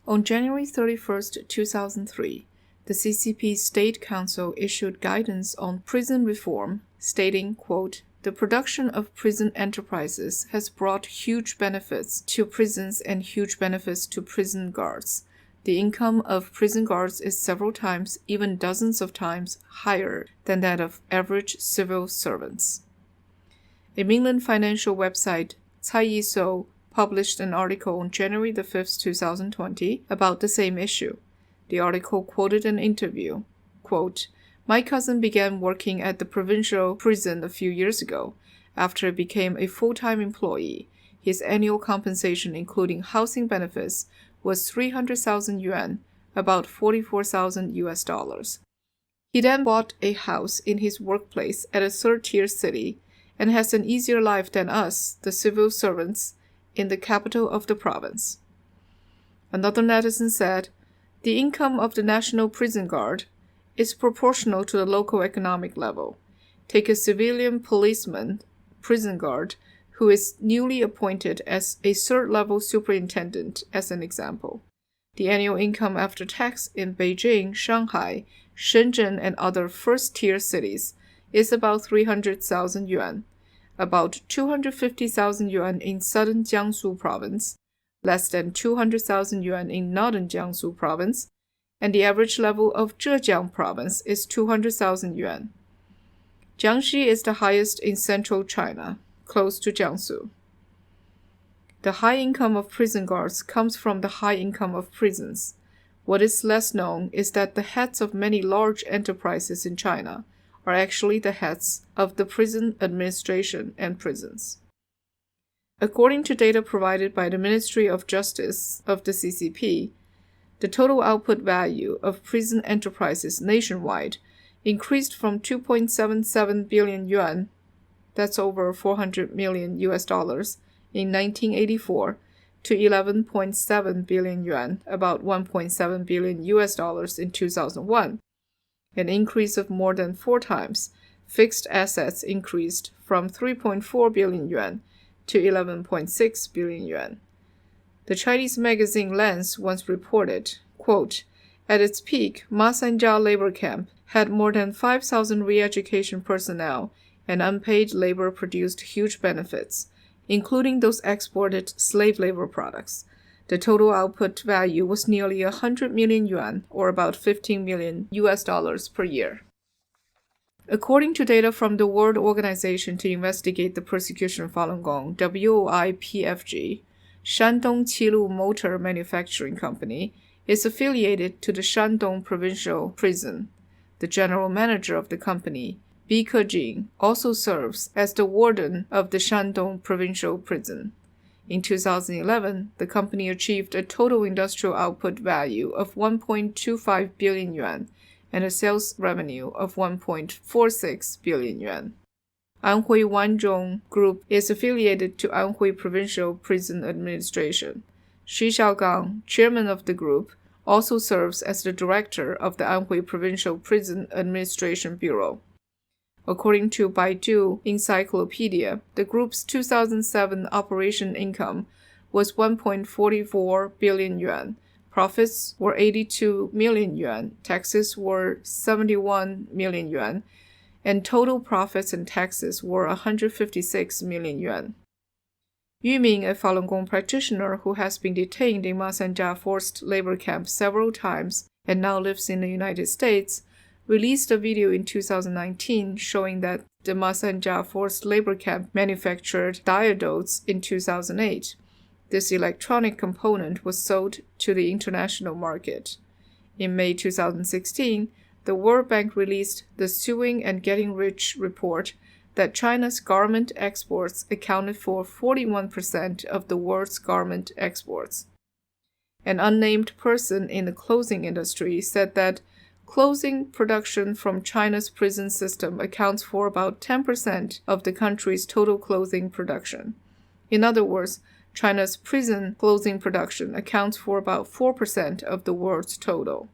On January 31, 2003, the CCP State Council issued guidance on prison reform, stating, quote, "The production of prison enterprises has brought huge benefits to prisons and huge benefits to prison guards. The income of prison guards is several times, even dozens of times, higher than that of average civil servants." A mainland financial website, Cai Yisou, published an article on January 5, 2020 about the same issue. The article quoted an interview, quote, "My cousin began working at the provincial prison a few years ago. After he became a full-time employee, his annual compensation including housing benefits was 300,000 yuan, about $44,000. He then bought a house in his workplace at a third-tier city and has an easier life than us, the civil servants, in the capital of the province." Another netizen said, "The income of the National Prison Guard is proportional to the local economic level. Take a civilian policeman, prison guard, who is newly appointed as a third-level superintendent as an example. The annual income after tax in Beijing, Shanghai, Shenzhen, and other first-tier cities is about 300,000 yuan, about 250,000 yuan in southern Jiangsu province, less than 200,000 yuan in northern Jiangsu province, and the average level of Zhejiang province is 200,000 yuan. Jiangxi is the highest in central China, close to Jiangsu. The high income of prison guards comes from the high income of prisons. What is less known is that the heads of many large enterprises in China are actually the heads of the prison administration and prisons." According to data provided by the Ministry of Justice of the CCP, the total output value of prison enterprises nationwide increased from 2.77 billion yuan, that's over $400 million in 1984, to 11.7 billion yuan, about $1.7 billion in 2001, an increase of more than 4 times. Fixed assets increased from 3.4 billion yuan to 11.6 billion yuan. The Chinese magazine Lens once reported, quote, "At its peak, Masanja labor camp had more than 5,000 re-education personnel, and unpaid labor produced huge benefits, including those exported slave labor products. The total output value was nearly 100 million yuan, or about $15 million per year." According to data from the World Organization to Investigate the Persecution of Falun Gong, WOIPFG, Shandong Qilu Motor Manufacturing Company is affiliated to the Shandong Provincial Prison. The general manager of the company, Bi Kejing, also serves as the warden of the Shandong Provincial Prison. In 2011, the company achieved a total industrial output value of 1.25 billion yuan and a sales revenue of 1.46 billion yuan. Anhui Wanzhong Group is affiliated to Anhui Provincial Prison Administration. Xu Xiaogang, chairman of the group, also serves as the director of the Anhui Provincial Prison Administration Bureau. According to Baidu Encyclopedia, the group's 2007 operation income was 1.44 billion yuan. Profits were 82 million yuan, taxes were 71 million yuan, and total profits and taxes were 156 million yuan. Yu Ming, a Falun Gong practitioner who has been detained in Masanja forced labor camp several times and now lives in the United States, released a video in 2019 showing that the Masanja forced labor camp manufactured diodes in 2008. This electronic component was sold to the international market. In May 2016, the World Bank released the Suing and Getting Rich report that China's garment exports accounted for 41% of the world's garment exports. An unnamed person in the clothing industry said that clothing production from China's prison system accounts for about 10% of the country's total clothing production. In other words, China's prison clothing production accounts for about 4% of the world's total.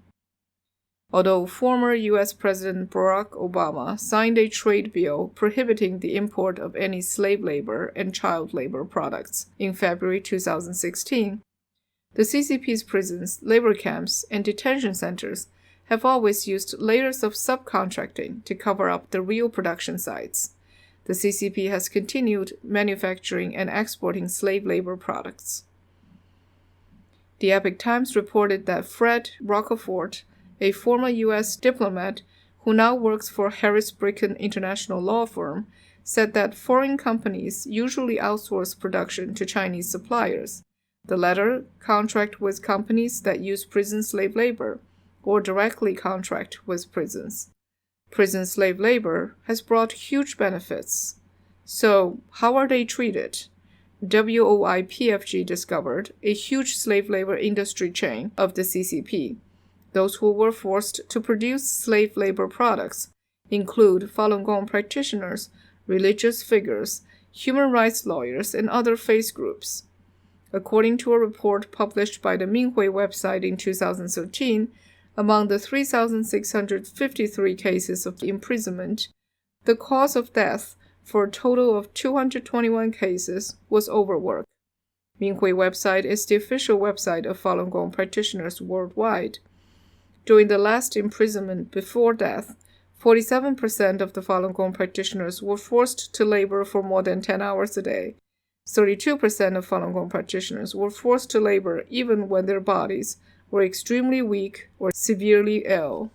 Although former U.S. President Barack Obama signed a trade bill prohibiting the import of any slave labor and child labor products in February 2016, The CCP's prisons, labor camps, and detention centers have always used layers of subcontracting to cover up the real production sites. The CCP has continued manufacturing and exporting slave labor products. The Epoch Times reported that Fred Rocafort, a former U.S. diplomat who now works for Harris Bricken International Law Firm, said that foreign companies usually outsource production to Chinese suppliers. The latter contract with companies that use prison slave labor or directly contract with prisons. Prison slave labor has brought huge benefits. So, how are they treated? WOIPFG discovered a huge slave labor industry chain of the CCP. Those who were forced to produce slave labor products include Falun Gong practitioners, religious figures, human rights lawyers, and other faith groups. According to a report published by the Minghui website in 2013, among the 3,653 cases of imprisonment, the cause of death for a total of 221 cases was overwork. Minghui website is the official website of Falun Gong practitioners worldwide. During the last imprisonment before death, 47% of the Falun Gong practitioners were forced to labor for more than 10 hours a day. 32% of Falun Gong practitioners were forced to labor even when their bodies were extremely weak or severely ill.